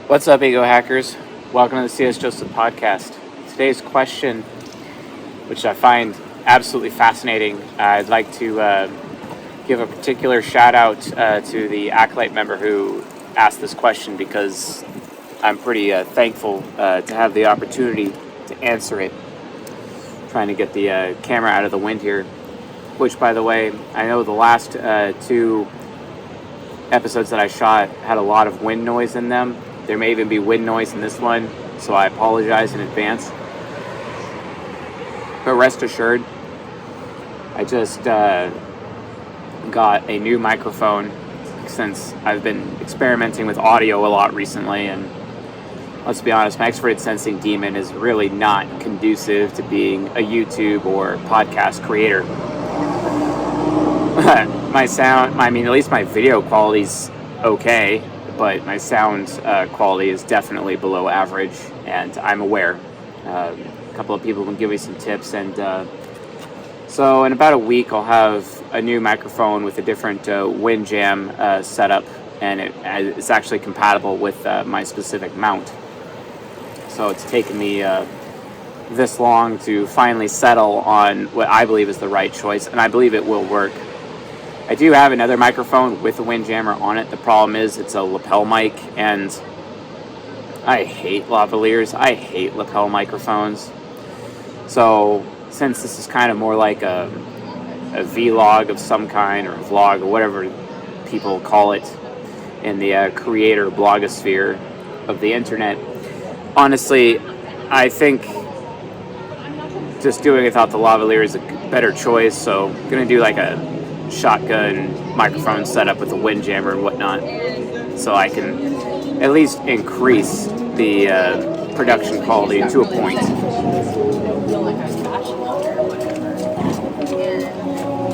What's up, Ego Hackers? Welcome to the C.S. Joseph Podcast. Today's question, which I find absolutely fascinating, I'd like to give a particular shout out to the Acolyte member who asked this question because I'm pretty thankful to have the opportunity to answer it. Trying to get the camera out of the wind here, which, by the way, I know the last two episodes that I shot had a lot of wind noise in them. There may even be wind noise in this one, so I apologize in advance. But rest assured, I just got a new microphone since I've been experimenting with audio a lot recently, and let's be honest, my extroverted sensing demon is really not conducive to being a YouTube or podcast creator. My sound, at least my video quality's okay, but my sound quality is definitely below average, and I'm aware. A couple of people have been giving me some tips, and so in about a week I'll have a new microphone with a different Windjam setup, and it's actually compatible with my specific mount. So it's taken me this long to finally settle on what I believe is the right choice, and I believe it will work. I do have another microphone with a Windjammer on it. The problem is it's a lapel mic, and I hate lavaliers. I hate lapel microphones. So since this is kind of more like a vlog of some kind, or a vlog, or whatever people call it in the creator blogosphere of the internet, honestly, I think just doing it without the lavalier is a better choice. So I'm going to do like a shotgun microphone setup with a Windjammer and whatnot, so I can at least increase the production quality to a point.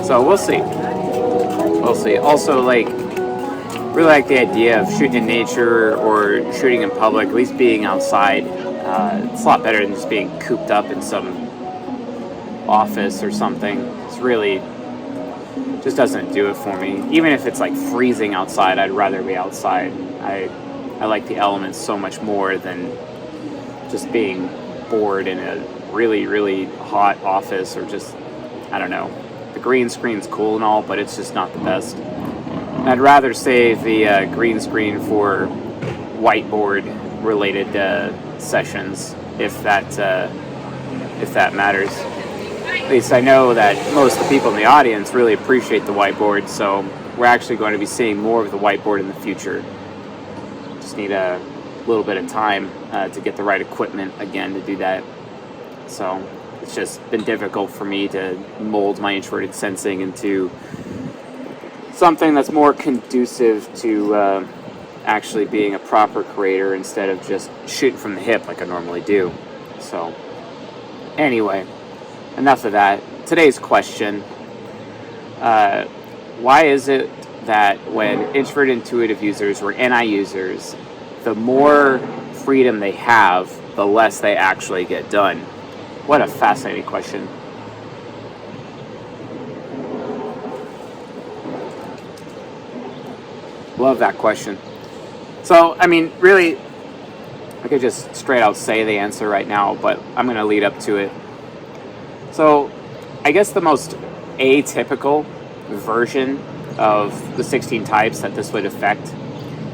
So we'll see. Also, really like the idea of shooting in nature or shooting in public, at least being outside. It's a lot better than just being cooped up in some office or something. It's really just doesn't do it for me. Even if it's like freezing outside, I'd rather be outside. I like the elements so much more than just being bored in a really, really hot office, or just, I don't know. The green screen's cool and all, but it's just not the best. I'd rather save the green screen for whiteboard related sessions, if that matters. At least I know that most of the people in the audience really appreciate the whiteboard, so we're actually going to be seeing more of the whiteboard in the future. Just need a little bit of time to get the right equipment again to do that. So it's just been difficult for me to mold my introverted sensing into something that's more conducive to actually being a proper creator instead of just shooting from the hip like I normally do. So anyway, enough of that. Today's question, why is it that when introverted intuitive users or NI users, the more freedom they have, the less they actually get done? What a fascinating question. Love that question. So, really, I could just straight out say the answer right now, but I'm going to lead up to it. So, I guess the most atypical version of the 16 types that this would affect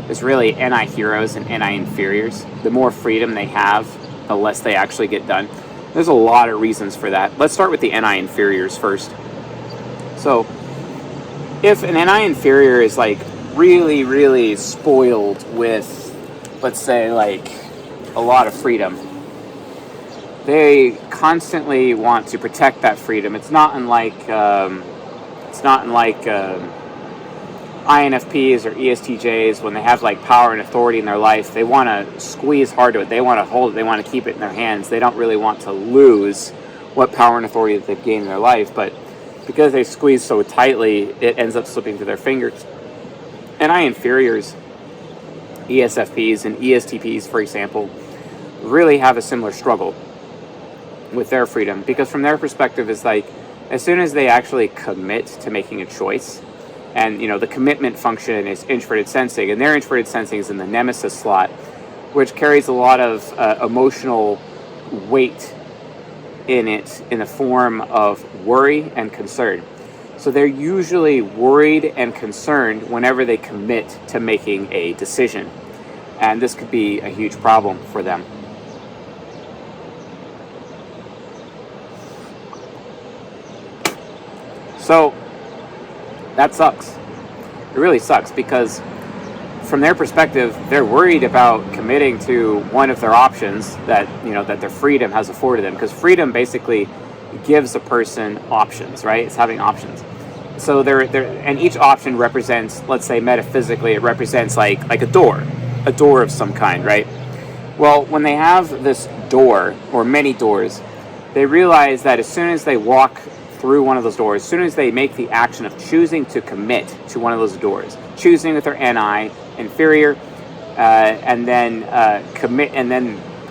is really NI heroes and NI inferiors. The more freedom they have, the less they actually get done. There's a lot of reasons for that. Let's start with the NI inferiors first. So, if an NI inferior is really, really spoiled with, let's say, a lot of freedom, they constantly want to protect that freedom. It's not unlike INFPs or ESTJs when they have power and authority in their life. They want to squeeze hard to it. They want to hold it. They want to keep it in their hands. They don't really want to lose what power and authority that they've gained in their life. But because they squeeze so tightly, it ends up slipping through their fingers. NI inferiors, ESFPs and ESTPs, for example, really have a similar struggle with their freedom, because from their perspective, it's as soon as they actually commit to making a choice, and the commitment function is introverted sensing, and their introverted sensing is in the nemesis slot, which carries a lot of emotional weight in it in the form of worry and concern. So they're usually worried and concerned whenever they commit to making a decision. And this could be a huge problem for them. So that sucks. It really sucks because from their perspective, they're worried about committing to one of their options that, that their freedom has afforded them. Because freedom basically gives a person options, right? It's having options. So and each option represents, let's say metaphysically, it represents like a door of some kind, right? Well, when they have this door or many doors, they realize that as soon as they walk through one of those doors, as soon as they make the action of choosing to commit to one of those doors, choosing with their NI inferior, and then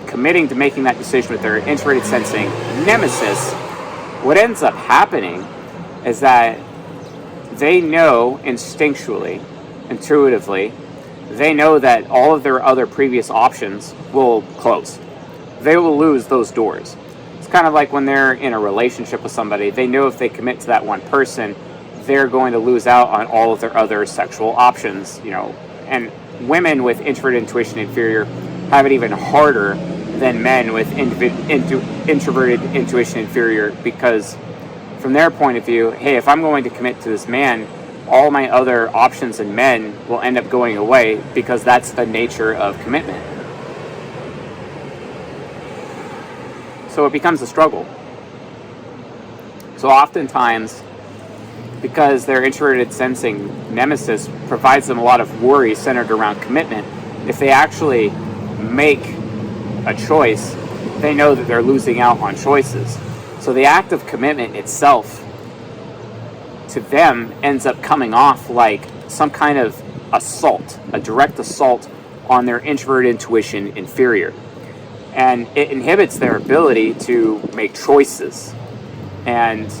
committing to making that decision with their introverted sensing nemesis, what ends up happening is that they know instinctually, intuitively, they know that all of their other previous options will close. They will lose those doors. It's kind of like when they're in a relationship with somebody, they know if they commit to that one person, they're going to lose out on all of their other sexual options, And women with introverted intuition inferior have it even harder than men with introverted intuition inferior, because from their point of view, hey, if I'm going to commit to this man, all my other options in men will end up going away, because that's the nature of commitment. So it becomes a struggle. So oftentimes, because their introverted sensing nemesis provides them a lot of worry centered around commitment, if they actually make a choice, they know that they're losing out on choices. So the act of commitment itself, to them, ends up coming off like some kind of assault, a direct assault on their introverted intuition inferior. And it inhibits their ability to make choices. And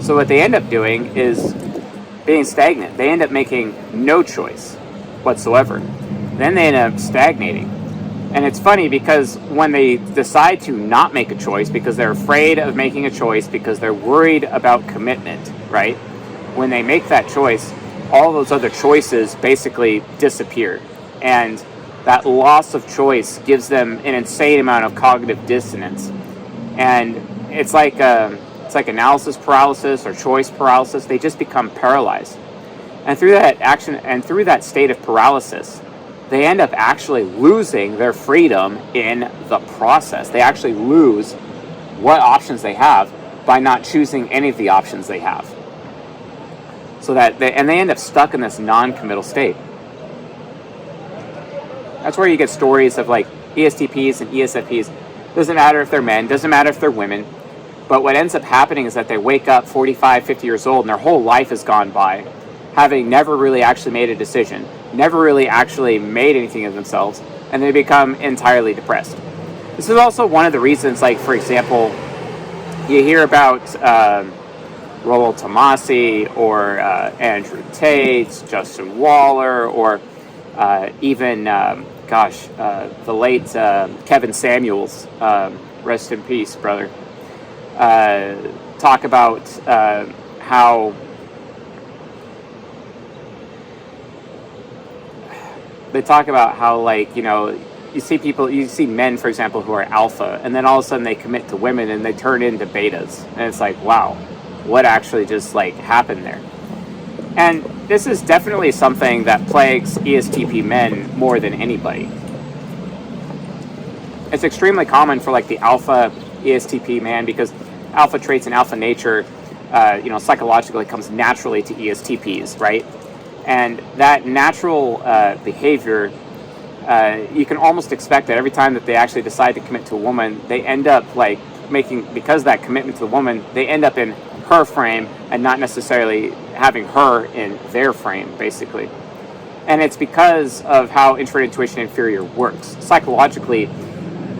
so what they end up doing is being stagnant. They end up making no choice whatsoever. Then they end up stagnating. And it's funny because when they decide to not make a choice because they're afraid of making a choice, because they're worried about commitment, right? When they make that choice, all those other choices basically disappear. And that loss of choice gives them an insane amount of cognitive dissonance. And it's like analysis paralysis or choice paralysis. They just become paralyzed. And through that action and through that state of paralysis, they end up actually losing their freedom in the process. They actually lose what options they have by not choosing any of the options they have. So that they end up stuck in this non-committal state. That's where you get stories of like ESTPs and ESFPs. Doesn't matter if they're men, doesn't matter if they're women. But what ends up happening is that they wake up 45, 50 years old and their whole life has gone by, having never really actually made a decision, never really actually made anything of themselves, and they become entirely depressed. This is also one of the reasons, like, for example, you hear about Rollo Tomasi or Andrew Tate, Justin Waller, or even, the late Kevin Samuels, rest in peace, brother, talk about how like, you see men, for example, who are alpha, and then all of a sudden they commit to women and they turn into betas. And it's like, wow, what actually just like happened there? And this is definitely something that plagues ESTP men more than anybody. It's extremely common for like the alpha ESTP man, because alpha traits and alpha nature, psychologically comes naturally to ESTPs, right? And that natural behavior, you can almost expect that every time that they actually decide to commit to a woman, they end up like because that commitment to the woman, they end up in her frame and not necessarily having her in their frame, basically. And it's because of how introverted intuition inferior works. Psychologically,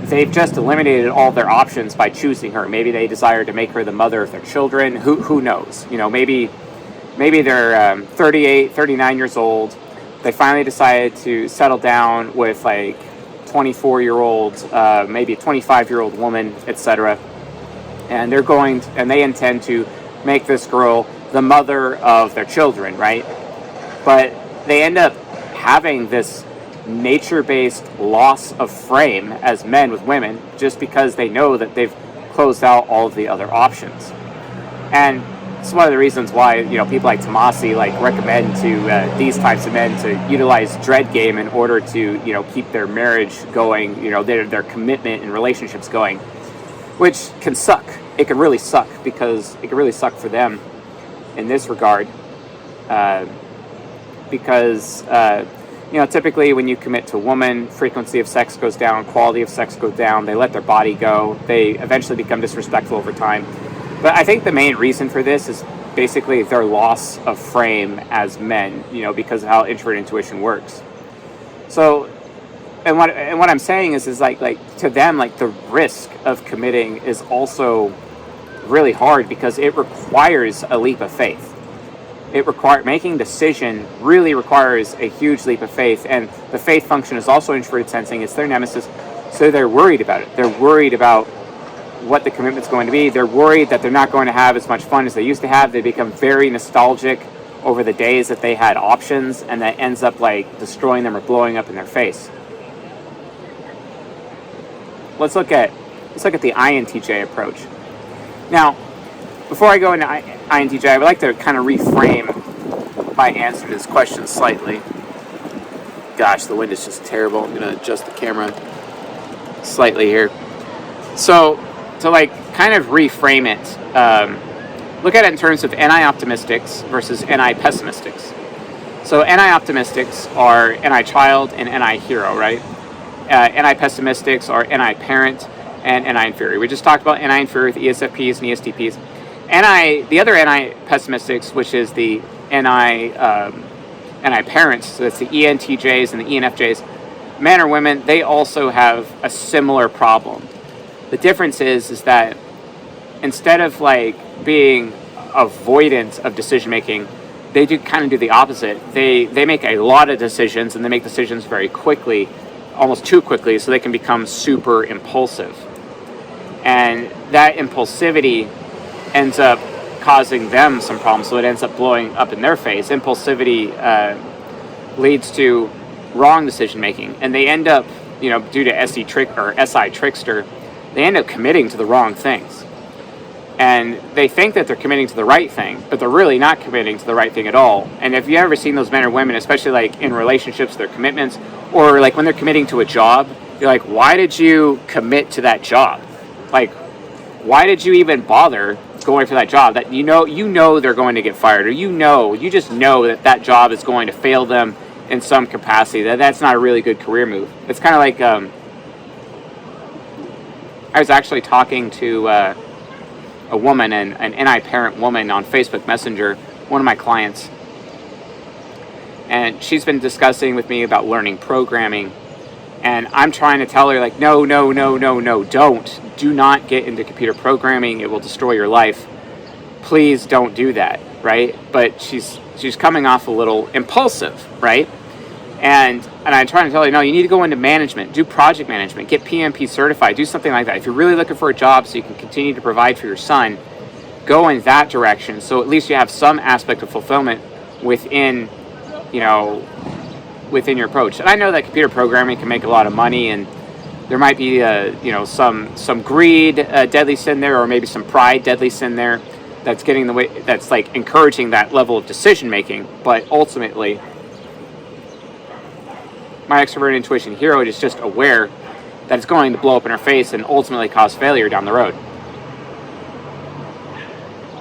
they've just eliminated all their options by choosing her. Maybe they desire to make her the mother of their children. Who knows? Maybe they're 38, 39 years old. They finally decided to settle down with like 24-year-old, maybe a 25-year-old woman, etc. And they intend to make this girl the mother of their children, right? But they end up having this nature-based loss of frame as men with women just because they know that they've closed out all of the other options. And it's one of the reasons why, people like Tomasi recommend to these types of men to utilize dread game in order to, keep their marriage going, their commitment and relationships going, which can suck. It can really suck because it can really suck for them in this regard, because typically when you commit to a woman, frequency of sex goes down, quality of sex goes down, they let their body go, they eventually become disrespectful over time. But I think the main reason for this is basically their loss of frame as men, because of how introvert intuition works. So, and what I'm saying is like to them, the risk of committing is also really hard because it requires a leap of faith. Making a decision really requires a huge leap of faith, and the faith function is also introverted sensing. It's their nemesis, so they're worried about it. They're worried about what the commitment's going to be. They're worried that they're not going to have as much fun as they used to have. They become very nostalgic over the days that they had options, and that ends up destroying them or blowing up in their face. Let's look at the INTJ approach. Now, before I go into INTJ, I would like to kind of reframe my answer to this question slightly. Gosh, the wind is just terrible. I'm going to adjust the camera slightly here. So to kind of reframe it, look at it in terms of NI optimistics versus NI pessimistics. So NI optimistics are NI child and NI hero, right? NI pessimistics are NI parent and NI inferior. We just talked about NI inferior with ESFPs and ESTPs. The other NI pessimistics, which is the NI parents, so that's the ENTJs and the ENFJs, men or women, they also have a similar problem. The difference is that instead of being avoidant of decision making, they do the opposite. They make a lot of decisions, and they make decisions very quickly, almost too quickly, so they can become super impulsive. And that impulsivity ends up causing them some problems, so it ends up blowing up in their face. Impulsivity leads to wrong decision making, and they end up, due to SI trickster, they end up committing to the wrong things. And they think that they're committing to the right thing, but they're really not committing to the right thing at all. And if you've ever seen those men or women, especially in relationships, their commitments, or when they're committing to a job, you're like, why did you commit to that job? Why did you even bother going for that job that you know they're going to get fired, or you just know that job is going to fail them in some capacity, that's not a really good career move. It's kind of I was actually talking to a woman, an NI parent woman, on Facebook Messenger, one of my clients, and she's been discussing with me about learning programming, and I'm trying to tell her no, do not get into computer programming, it will destroy your life, please don't do that, right? But she's coming off a little impulsive, right? And I'm trying to tell her, no, you need to go into management, do project management, get PMP certified, do something like that. If you're really looking for a job so you can continue to provide for your son, go in that direction, so at least you have some aspect of fulfillment within your approach. And I know that computer programming can make a lot of money, and there might be some greed, deadly sin there, or maybe some pride, deadly sin there, that's getting in the way, that's encouraging that level of decision making. But ultimately, my extroverted intuition hero is just aware that it's going to blow up in her face and ultimately cause failure down the road.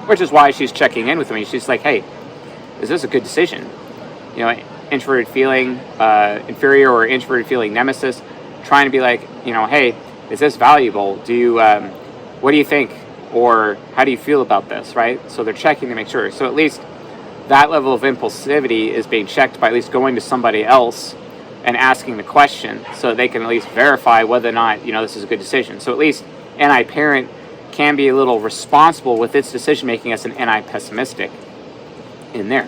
Which is why she's checking in with me. She's like, hey, is this a good decision? Introverted feeling inferior or introverted feeling nemesis, trying to be hey, is this valuable? What do you think? Or how do you feel about this, right? So they're checking to make sure. So at least that level of impulsivity is being checked by at least going to somebody else and asking the question, so they can at least verify whether or not this is a good decision. So at least NI parent can be a little responsible with its decision making as an NI pessimistic in there.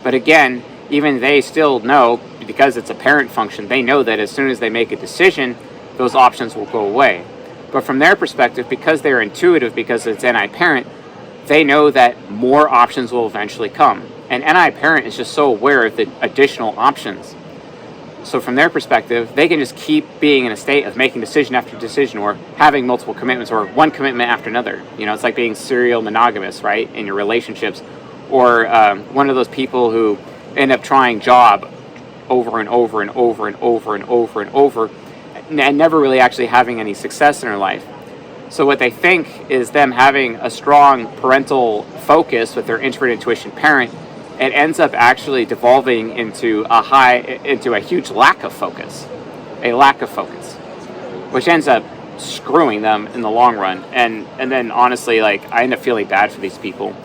But again, even they still know because it's a parent function, they know that as soon as they make a decision, those options will go away. But from their perspective, because they're intuitive, because it's NI parent, they know that more options will eventually come. And NI parent is just so aware of the additional options. So from their perspective, they can just keep being in a state of making decision after decision, or having multiple commitments, or one commitment after another. It's like being serial monogamous, right, in your relationships. Or one of those people who end up trying job over and over and over and over and over and over, and never really actually having any success in their life. So what they think is them having a strong parental focus with their introvert intuition parent, it ends up actually devolving into a huge lack of focus, which ends up screwing them in the long run. And then honestly, like, I end up feeling bad for these people.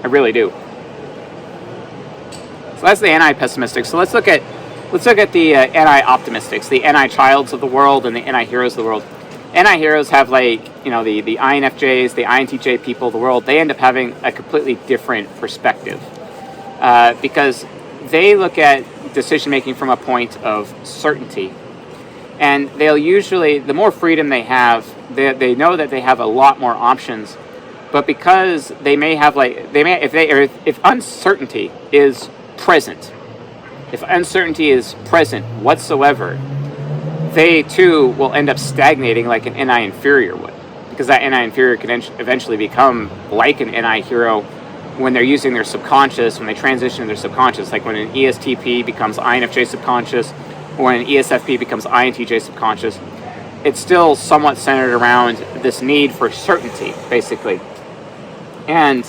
I really do. So that's the anti-pessimistic. So let's look at the anti-optimistics, the anti-childs of the world and the anti-heroes of the world. Anti-heroes have, like, the INFJs, the INTJ people of the world. They end up having a completely different perspective because they look at decision-making from a point of certainty. And they'll usually, the more freedom they have, they know that they have a lot more options. But because they may have, if uncertainty is present, whatsoever, they too will end up stagnating like an NI inferior would, because that NI inferior can eventually become like an NI hero when they're using their subconscious, when they transition to their subconscious, like when an ESTP becomes INFJ subconscious, or when an ESFP becomes INTJ subconscious. It's still somewhat centered around this need for certainty, basically. And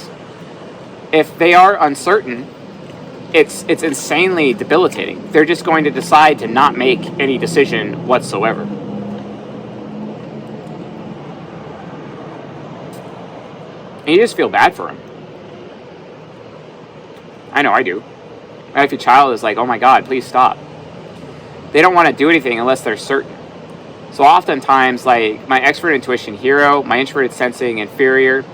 if they are uncertain, it's insanely debilitating. They're just going to decide to not make any decision whatsoever. And you just feel bad for them. I know I do. My INFJ child is like, oh my God, please stop. They don't want to do anything unless they're certain. So oftentimes, like, my extrovert intuition hero, my introverted sensing inferior,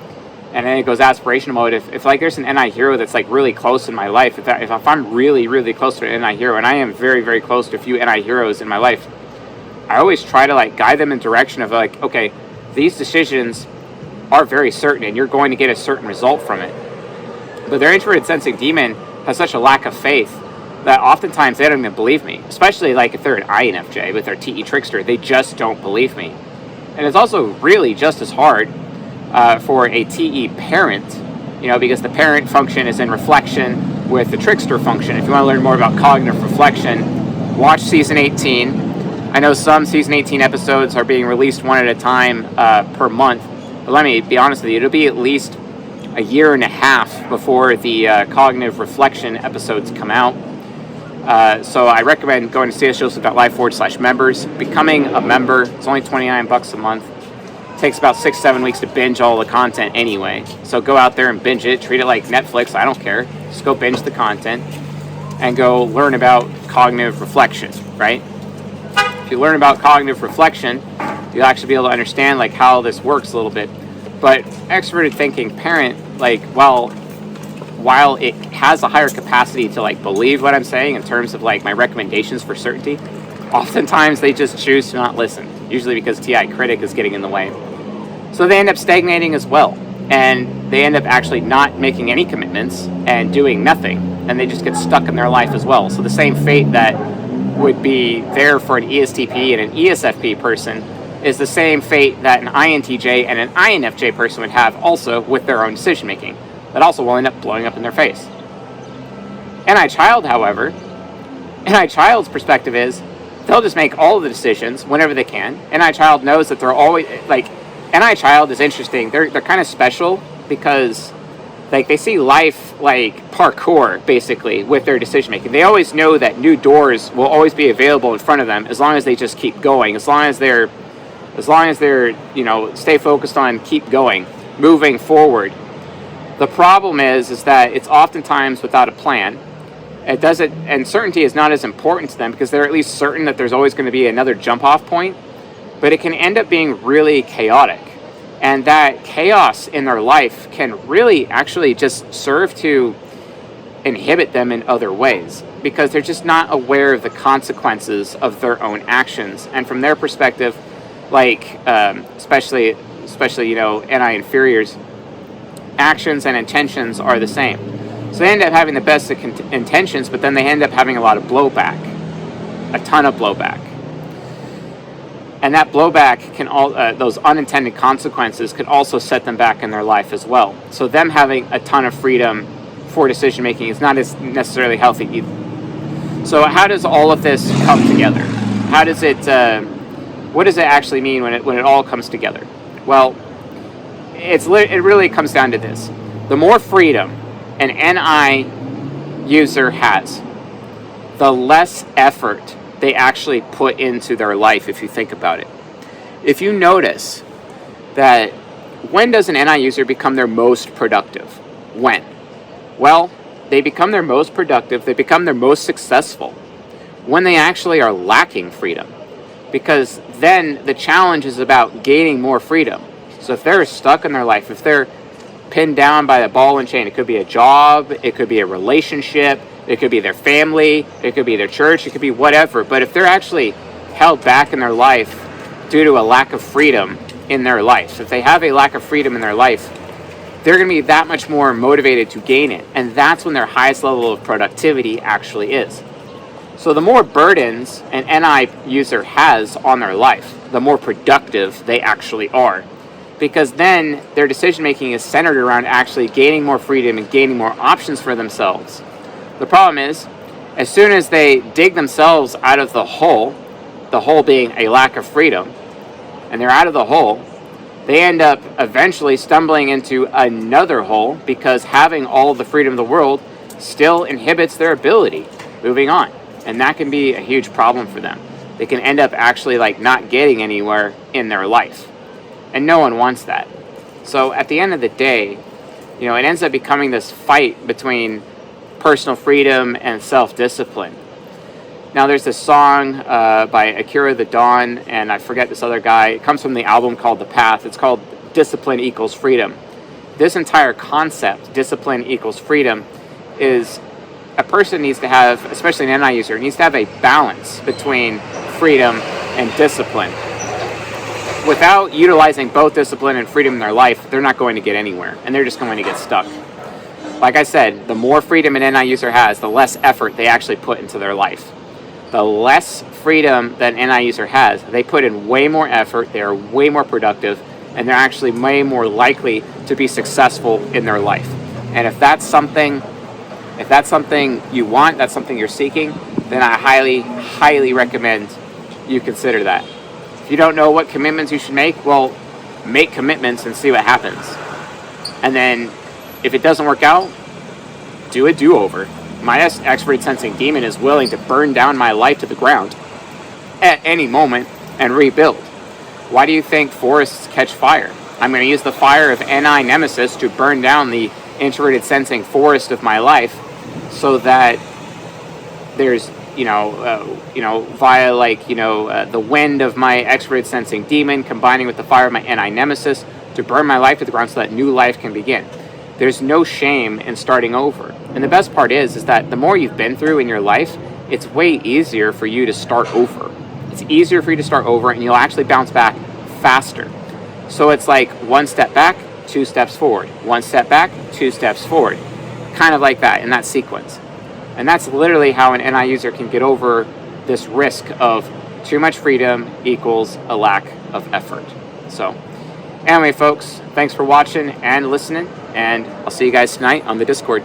and then it goes aspirational mode. If like there's an NI hero that's like really close in my life, if I'm really, really close to an NI hero, and I am very, very close to a few NI heroes in my life, I always try to like guide them in direction of like, okay, these decisions are very certain and you're going to get a certain result from it. But their introverted sensing demon has such a lack of faith that oftentimes they don't even believe me, especially like if they're an INFJ with their TE trickster, they just don't believe me. And it's also really just as hard for a TE parent, because the parent function is in reflection with the trickster function. If you want to learn more about cognitive reflection, watch season 18. I know some season 18 episodes are being released one at a time per month, but let me be honest with you, it'll be at least a year and a half before the cognitive reflection episodes come out. So I recommend going to csjoseph.live/members, becoming a member. It's only $29 a month. It takes about 6-7 weeks to binge all the content anyway. So go out there and binge it. Treat it like Netflix. I don't care. Just go binge the content and go learn about cognitive reflection, right? If you learn about cognitive reflection, you'll actually be able to understand like how this works a little bit. But extroverted thinking parent, like, while it has a higher capacity to like believe what I'm saying in terms of like my recommendations for certainty, oftentimes they just choose to not listen, usually because TI critic is getting in the way. So they end up stagnating as well, and they end up actually not making any commitments and doing nothing, and they just get stuck in their life as well. So the same fate that would be there for an ESTP and an ESFP person is the same fate that an INTJ and an INFJ person would have also with their own decision making. That also will end up blowing up in their face. NI child, however, NI child's perspective is they'll just make all of the decisions whenever they can. NI child knows that they're always, like, NI child is interesting. They're kind of special because, like, they see life like parkour, basically, with their decision making. They always know that new doors will always be available in front of them as long as they just keep going. As long as they're, stay focused on keep going, moving forward. The problem is that it's oftentimes without a plan. It doesn't, and certainty is not as important to them because they're at least certain that there's always going to be another jump off point, but it can end up being really chaotic. And that chaos in their life can really actually just serve to inhibit them in other ways, because they're just not aware of the consequences of their own actions. And from their perspective, like especially NI inferiors, actions and intentions are the same. So they end up having the best of intentions, but then they end up having a lot of blowback, a ton of blowback. And that blowback can those unintended consequences could also set them back in their life as well. So them having a ton of freedom for decision making is not as necessarily healthy either. So how does all of this come together? How does it? What does it actually mean when it all comes together? Well, it really comes down to this: the more freedom an NI user has, the less effort they actually put into their life. If you think about it, if you notice that, when does an NI user become their most productive? When? Well, they become their most productive, they become their most successful when they actually are lacking freedom, because then the challenge is about gaining more freedom. So if they're stuck in their life, if they're pinned down by a ball and chain, it could be a job, it could be a relationship, it could be their family, it could be their church, it could be whatever. But if they're actually held back in their life due to a lack of freedom in their life, if they have a lack of freedom in their life, they're going to be that much more motivated to gain it. And that's when their highest level of productivity actually is. So the more burdens an NI user has on their life, the more productive they actually are. Because then their decision making is centered around actually gaining more freedom and gaining more options for themselves. The problem is, as soon as they dig themselves out of the hole being a lack of freedom, and they're out of the hole, they end up eventually stumbling into another hole, because having all the freedom of the world still inhibits their ability moving on. And that can be a huge problem for them. They can end up actually not getting anywhere in their life. And no one wants that. So at the end of the day, it ends up becoming this fight between personal freedom and self-discipline. Now there's this song by Akira the Dawn, and I forget this other guy. It comes from the album called The Path. It's called Discipline Equals Freedom. This entire concept, discipline equals freedom, is a person needs to have, especially an NI user, needs to have a balance between freedom and discipline. Without utilizing both discipline and freedom in their life, they're not going to get anywhere, and they're just going to get stuck. Like I said, the more freedom an NI user has, the less effort they actually put into their life. The less freedom that an NI user has, they put in way more effort, they are way more productive, and they're actually way more likely to be successful in their life. And if that's something you want, that's something you're seeking, then I highly, highly recommend you consider that. If you don't know what commitments you should make, well, make commitments and see what happens. And then if it doesn't work out, do a do-over. My expert sensing demon is willing to burn down my life to the ground at any moment and rebuild. Why do you think forests catch fire? I'm going to use the fire of NI Nemesis to burn down the introverted sensing forest of my life, so that there's via the wind of my extroverted sensing demon combining with the fire of my NI Nemesis to burn my life to the ground so that new life can begin. There's no shame in starting over. And the best part is that the more you've been through in your life, it's way easier for you to start over. It's easier for you to start over, and you'll actually bounce back faster. So it's like 1 step back, 2 steps forward. 1 step back, 2 steps forward. Kind of like that in that sequence. And that's literally how an NI user can get over this risk of too much freedom equals a lack of effort. So anyway, folks, thanks for watching and listening, and I'll see you guys tonight on the Discord.